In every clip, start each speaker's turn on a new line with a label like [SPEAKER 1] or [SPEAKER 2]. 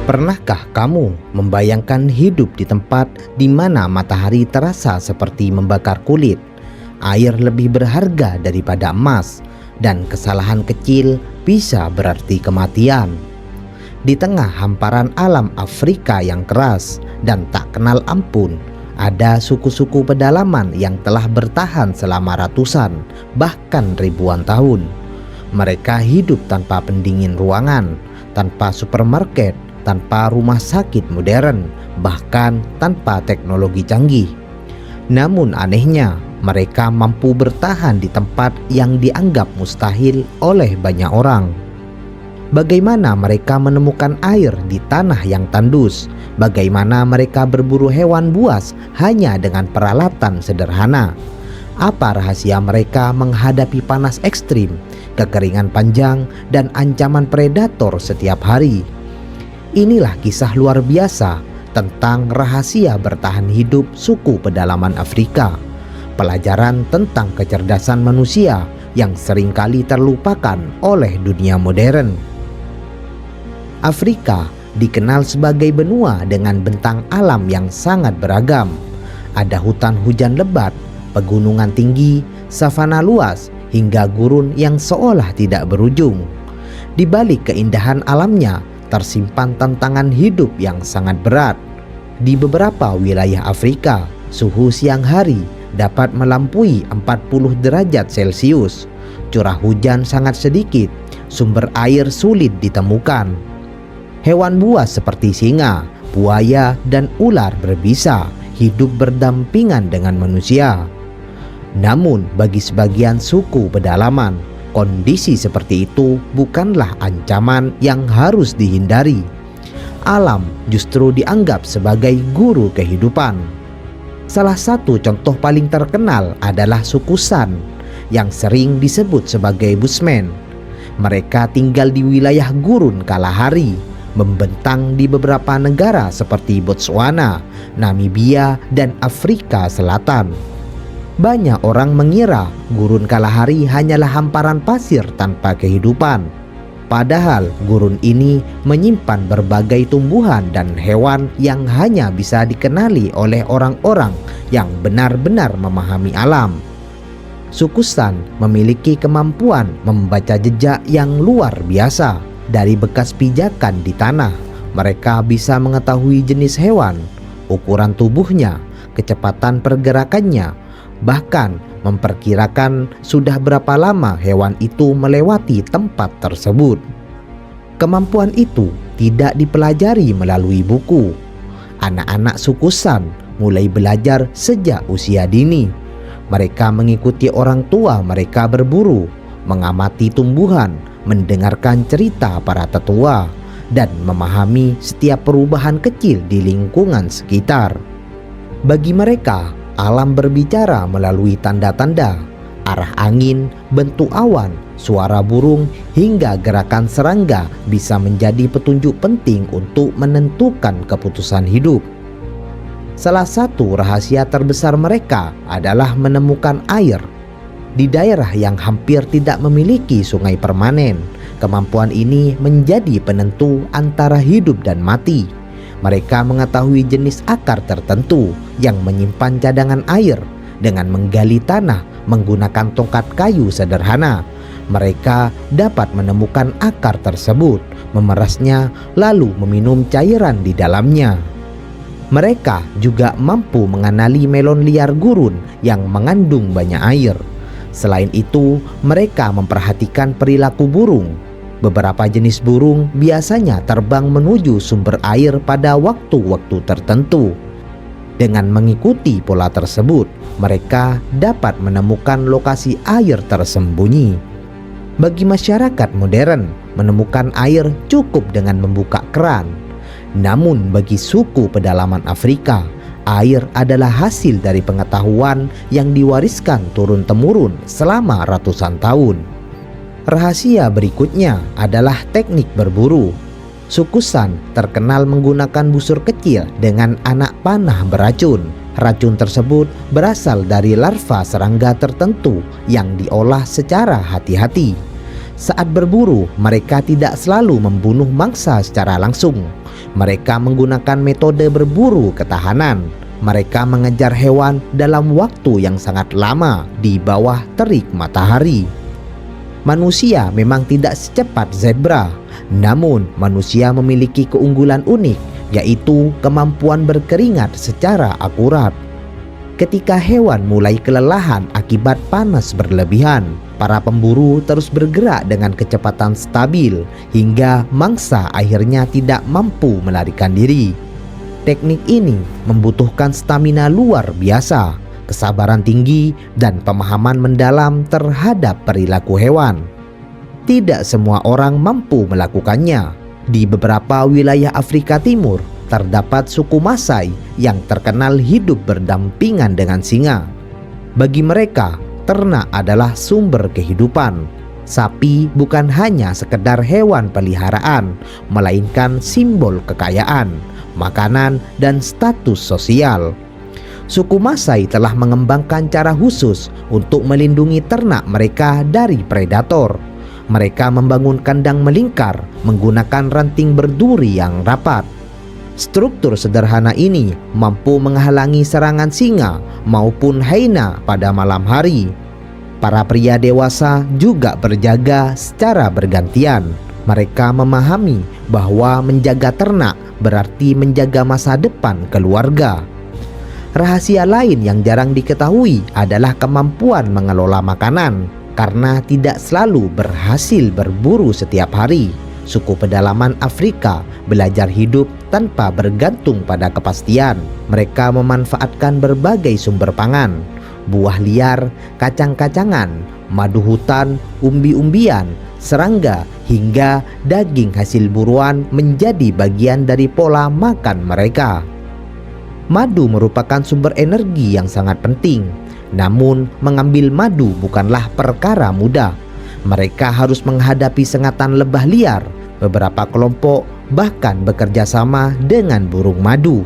[SPEAKER 1] Pernahkah kamu membayangkan hidup di tempat di mana matahari terasa seperti membakar kulit, air lebih berharga daripada emas, dan kesalahan kecil bisa berarti kematian? Di tengah hamparan alam Afrika yang keras dan tak kenal ampun, ada suku-suku pedalaman yang telah bertahan selama ratusan, bahkan ribuan tahun. Mereka hidup tanpa pendingin ruangan, tanpa supermarket, tanpa rumah sakit modern, bahkan tanpa teknologi canggih. Namun anehnya, mereka mampu bertahan di tempat yang dianggap mustahil oleh banyak orang. Bagaimana mereka menemukan air di tanah yang tandus? Bagaimana mereka berburu hewan buas hanya dengan peralatan sederhana? Apa rahasia mereka menghadapi panas ekstrim, kekeringan panjang, dan ancaman predator setiap hari? Inilah kisah luar biasa tentang rahasia bertahan hidup suku pedalaman Afrika. Pelajaran tentang kecerdasan manusia yang seringkali terlupakan oleh dunia modern. Afrika dikenal sebagai benua dengan bentang alam yang sangat beragam. Ada hutan hujan lebat, pegunungan tinggi, savana luas, hingga gurun yang seolah tidak berujung. Di balik keindahan alamnya, tersimpan tantangan hidup yang sangat berat. Di beberapa wilayah Afrika, suhu siang hari dapat melampaui 40 derajat Celcius. Curah hujan sangat sedikit, sumber air sulit ditemukan. Hewan buas seperti singa, buaya, dan ular berbisa hidup berdampingan dengan manusia. Namun bagi sebagian suku pedalaman, kondisi seperti itu bukanlah ancaman yang harus dihindari. Alam justru dianggap sebagai guru kehidupan. Salah satu contoh paling terkenal adalah suku San yang sering disebut sebagai Bushmen. Mereka tinggal di wilayah gurun Kalahari, membentang di beberapa negara seperti Botswana, Namibia, dan Afrika Selatan. Banyak orang mengira gurun Kalahari hanyalah hamparan pasir tanpa kehidupan. Padahal gurun ini menyimpan berbagai tumbuhan dan hewan yang hanya bisa dikenali oleh orang-orang yang benar-benar memahami alam. Suku San memiliki kemampuan membaca jejak yang luar biasa. Dari bekas pijakan di tanah, mereka bisa mengetahui jenis hewan, ukuran tubuhnya, kecepatan pergerakannya, bahkan memperkirakan sudah berapa lama hewan itu melewati tempat tersebut. Kemampuan itu tidak dipelajari melalui buku. Anak-anak suku San mulai belajar sejak usia dini. Mereka mengikuti orang tua mereka berburu, mengamati tumbuhan, mendengarkan cerita para tetua, dan memahami setiap perubahan kecil di lingkungan sekitar. Bagi mereka, alam berbicara melalui tanda-tanda, arah angin, bentuk awan, suara burung, hingga gerakan serangga bisa menjadi petunjuk penting untuk menentukan keputusan hidup. Salah satu rahasia terbesar mereka adalah menemukan air. Di daerah yang hampir tidak memiliki sungai permanen, kemampuan ini menjadi penentu antara hidup dan mati. Mereka mengetahui jenis akar tertentu yang menyimpan cadangan air. Dengan menggali tanah menggunakan tongkat kayu sederhana, mereka dapat menemukan akar tersebut, memerasnya, lalu meminum cairan di dalamnya. Mereka juga mampu mengenali melon liar gurun yang mengandung banyak air. Selain itu, mereka memperhatikan perilaku burung. Beberapa jenis burung biasanya terbang menuju sumber air pada waktu-waktu tertentu. Dengan mengikuti pola tersebut, mereka dapat menemukan lokasi air tersembunyi. Bagi masyarakat modern, menemukan air cukup dengan membuka keran. Namun bagi suku pedalaman Afrika, air adalah hasil dari pengetahuan yang diwariskan turun-temurun selama ratusan tahun. Rahasia berikutnya adalah teknik berburu. Suku San terkenal menggunakan busur kecil dengan anak panah beracun. Racun tersebut berasal dari larva serangga tertentu yang diolah secara hati-hati. Saat berburu, mereka tidak selalu membunuh mangsa secara langsung. Mereka menggunakan metode berburu ketahanan. Mereka mengejar hewan dalam waktu yang sangat lama di bawah terik matahari. Manusia memang tidak secepat zebra, namun manusia memiliki keunggulan unik, yaitu kemampuan berkeringat secara akurat. Ketika hewan mulai kelelahan akibat panas berlebihan, para pemburu terus bergerak dengan kecepatan stabil hingga mangsa akhirnya tidak mampu melarikan diri. Teknik ini membutuhkan stamina luar biasa, kesabaran tinggi, dan pemahaman mendalam terhadap perilaku hewan. Tidak semua orang mampu melakukannya. Di beberapa wilayah Afrika Timur, terdapat suku Masai yang terkenal hidup berdampingan dengan singa. Bagi mereka, ternak adalah sumber kehidupan. Sapi bukan hanya sekedar hewan peliharaan, melainkan simbol kekayaan, makanan, dan status sosial. Suku Masai telah mengembangkan cara khusus untuk melindungi ternak mereka dari predator. Mereka membangun kandang melingkar menggunakan ranting berduri yang rapat. Struktur sederhana ini mampu menghalangi serangan singa maupun hyena pada malam hari. Para pria dewasa juga berjaga secara bergantian. Mereka memahami bahwa menjaga ternak berarti menjaga masa depan keluarga. Rahasia lain yang jarang diketahui adalah kemampuan mengelola makanan. Karena tidak selalu berhasil berburu setiap hari, suku pedalaman Afrika belajar hidup tanpa bergantung pada kepastian. Mereka memanfaatkan berbagai sumber pangan, buah liar, kacang-kacangan, madu hutan, umbi-umbian, serangga, hingga daging hasil buruan menjadi bagian dari pola makan mereka. Madu merupakan sumber energi yang sangat penting. Namun, mengambil madu bukanlah perkara mudah. Mereka harus menghadapi sengatan lebah liar. Beberapa kelompok bahkan bekerja sama dengan burung madu.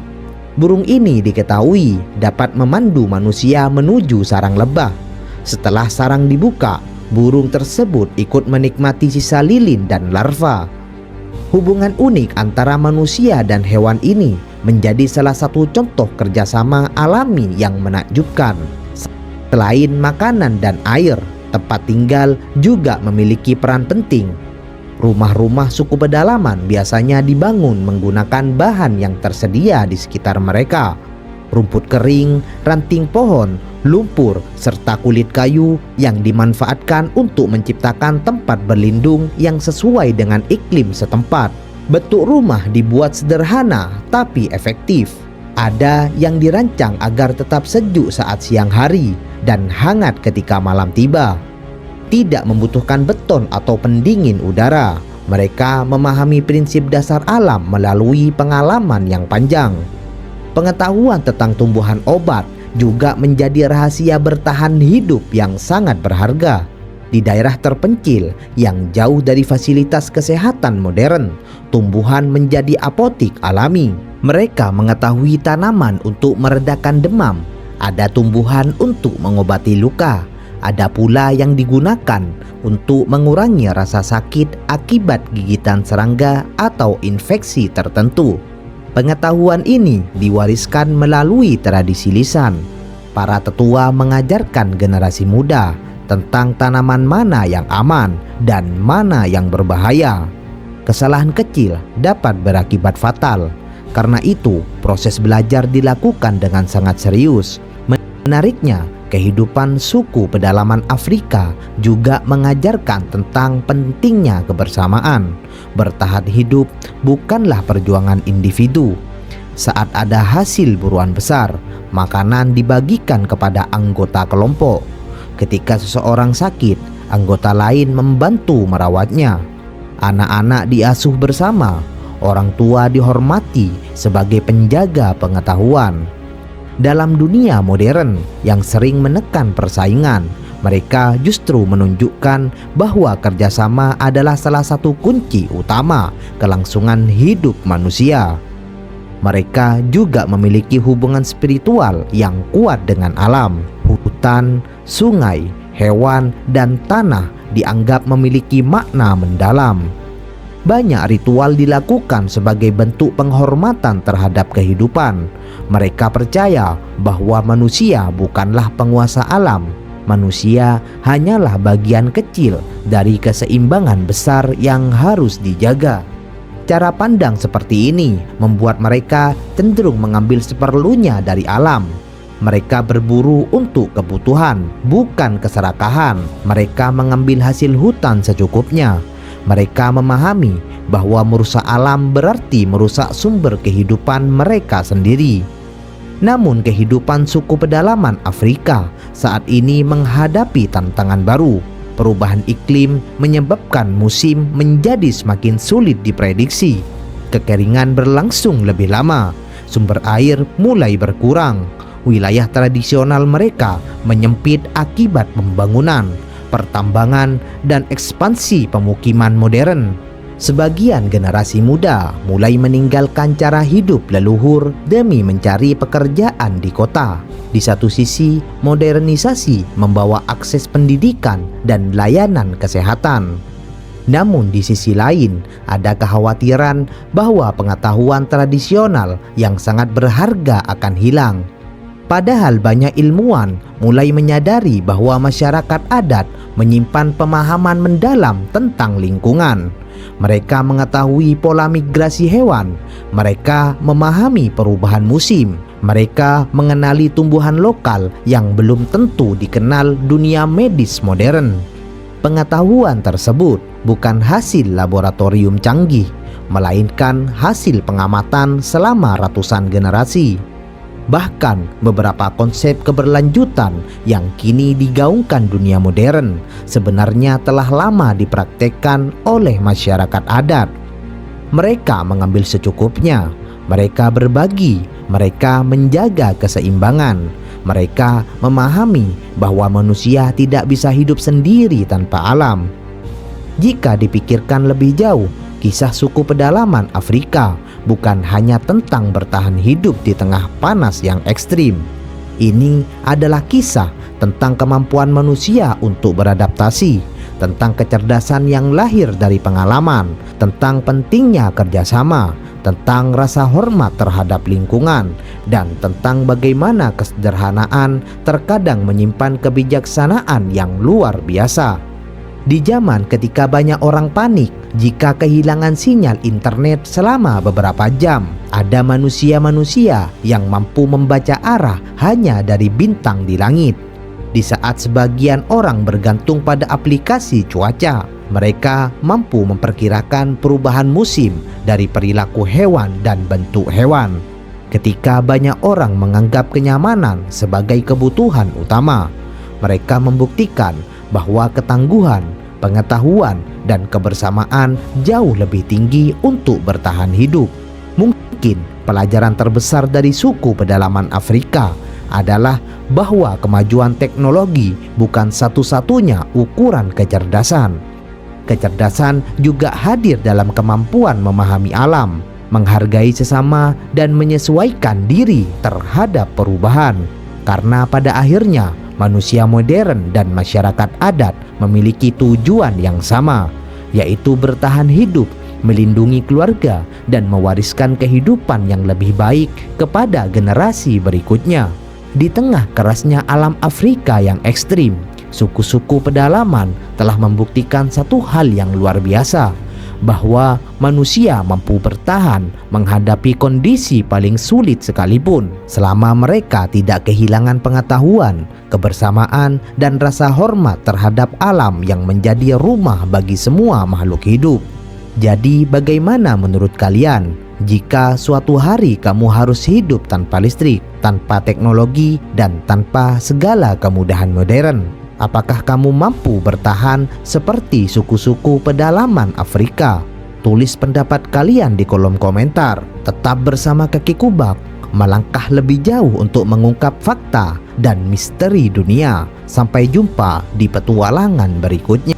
[SPEAKER 1] Burung ini diketahui dapat memandu manusia menuju sarang lebah. Setelah sarang dibuka, burung tersebut ikut menikmati sisa lilin dan larva. Hubungan unik antara manusia dan hewan ini menjadi salah satu contoh kerjasama alami yang menakjubkan. Selain makanan dan air, tempat tinggal juga memiliki peran penting. Rumah-rumah suku pedalaman biasanya dibangun menggunakan bahan yang tersedia di sekitar mereka. Rumput kering, ranting pohon, lumpur, serta kulit kayu yang dimanfaatkan untuk menciptakan tempat berlindung yang sesuai dengan iklim setempat. Bentuk rumah dibuat sederhana tapi efektif. Ada yang dirancang agar tetap sejuk saat siang hari dan hangat ketika malam tiba. Tidak membutuhkan beton atau pendingin udara. Mereka memahami prinsip dasar alam melalui pengalaman yang panjang. Pengetahuan tentang tumbuhan obat juga menjadi rahasia bertahan hidup yang sangat berharga. Di daerah terpencil yang jauh dari fasilitas kesehatan modern, tumbuhan menjadi apotik alami. Mereka mengetahui tanaman untuk meredakan demam, ada tumbuhan untuk mengobati luka, ada pula yang digunakan untuk mengurangi rasa sakit akibat gigitan serangga atau infeksi tertentu. Pengetahuan ini diwariskan melalui tradisi lisan. Para tetua mengajarkan generasi muda tentang tanaman mana yang aman dan mana yang berbahaya. Kesalahan kecil dapat berakibat fatal. Karena itu, proses belajar dilakukan dengan sangat serius. Menariknya, kehidupan suku pedalaman Afrika juga mengajarkan tentang pentingnya kebersamaan. Bertahan hidup bukanlah perjuangan individu. Saat ada hasil buruan besar, makanan dibagikan kepada anggota kelompok. Ketika seseorang sakit, anggota lain membantu merawatnya. Anak-anak diasuh bersama. Orang tua dihormati sebagai penjaga pengetahuan. Dalam dunia modern yang sering menekan persaingan, mereka justru menunjukkan bahwa kerjasama adalah salah satu kunci utama kelangsungan hidup manusia. Mereka juga memiliki hubungan spiritual yang kuat dengan alam. Hutan, sungai, hewan, dan tanah dianggap memiliki makna mendalam. Banyak ritual dilakukan sebagai bentuk penghormatan terhadap kehidupan. Mereka percaya bahwa manusia bukanlah penguasa alam. Manusia hanyalah bagian kecil dari keseimbangan besar yang harus dijaga. Cara pandang seperti ini membuat mereka cenderung mengambil seperlunya dari alam. Mereka berburu untuk kebutuhan, bukan keserakahan. Mereka mengambil hasil hutan secukupnya. Mereka memahami bahwa merusak alam berarti merusak sumber kehidupan mereka sendiri. Namun kehidupan suku pedalaman Afrika saat ini menghadapi tantangan baru. Perubahan iklim menyebabkan musim menjadi semakin sulit diprediksi. Kekeringan berlangsung lebih lama. Sumber air mulai berkurang. Wilayah tradisional mereka menyempit akibat pembangunan, pertambangan, dan ekspansi pemukiman modern. Sebagian generasi muda mulai meninggalkan cara hidup leluhur demi mencari pekerjaan di kota. Di satu sisi, modernisasi membawa akses pendidikan dan layanan kesehatan. Namun di sisi lain, ada kekhawatiran bahwa pengetahuan tradisional yang sangat berharga akan hilang. Padahal banyak ilmuwan mulai menyadari bahwa masyarakat adat menyimpan pemahaman mendalam tentang lingkungan. Mereka mengetahui pola migrasi hewan. Mereka memahami perubahan musim. Mereka mengenali tumbuhan lokal yang belum tentu dikenal dunia medis modern. Pengetahuan tersebut bukan hasil laboratorium canggih, melainkan hasil pengamatan selama ratusan generasi. Bahkan beberapa konsep keberlanjutan yang kini digaungkan dunia modern sebenarnya telah lama dipraktekkan oleh masyarakat adat. Mereka mengambil secukupnya, mereka berbagi, mereka menjaga keseimbangan. Mereka memahami bahwa manusia tidak bisa hidup sendiri tanpa alam. Jika dipikirkan lebih jauh, kisah suku pedalaman Afrika bukan hanya tentang bertahan hidup di tengah panas yang ekstrim. Ini adalah kisah tentang kemampuan manusia untuk beradaptasi, tentang kecerdasan yang lahir dari pengalaman, tentang pentingnya kerjasama, tentang rasa hormat terhadap lingkungan, dan tentang bagaimana kesederhanaan terkadang menyimpan kebijaksanaan yang luar biasa. Di zaman ketika banyak orang panik jika kehilangan sinyal internet selama beberapa jam, ada manusia-manusia yang mampu membaca arah hanya dari bintang di langit. Di saat sebagian orang bergantung pada aplikasi cuaca, mereka mampu memperkirakan perubahan musim dari perilaku hewan dan bentuk hewan. Ketika banyak orang menganggap kenyamanan sebagai kebutuhan utama, mereka membuktikan bahwa ketangguhan, pengetahuan, dan kebersamaan jauh lebih tinggi untuk bertahan hidup. Mungkin pelajaran terbesar dari suku pedalaman Afrika adalah bahwa kemajuan teknologi bukan satu-satunya ukuran kecerdasan. Kecerdasan juga hadir dalam kemampuan memahami alam, menghargai sesama, dan menyesuaikan diri terhadap perubahan. Karena pada akhirnya manusia modern dan masyarakat adat memiliki tujuan yang sama, yaitu bertahan hidup, melindungi keluarga, dan mewariskan kehidupan yang lebih baik kepada generasi berikutnya. Di tengah kerasnya alam Afrika yang ekstrim, suku-suku pedalaman telah membuktikan satu hal yang luar biasa, bahwa manusia mampu bertahan menghadapi kondisi paling sulit sekalipun selama mereka tidak kehilangan pengetahuan, kebersamaan, dan rasa hormat terhadap alam yang menjadi rumah bagi semua makhluk hidup. Jadi bagaimana menurut kalian jika suatu hari kamu harus hidup tanpa listrik, tanpa teknologi, dan tanpa segala kemudahan modern? Apakah kamu mampu bertahan seperti suku-suku pedalaman Afrika? Tulis pendapat kalian di kolom komentar. Tetap bersama Kaki Kubak, melangkah lebih jauh untuk mengungkap fakta dan misteri dunia. Sampai jumpa di petualangan berikutnya.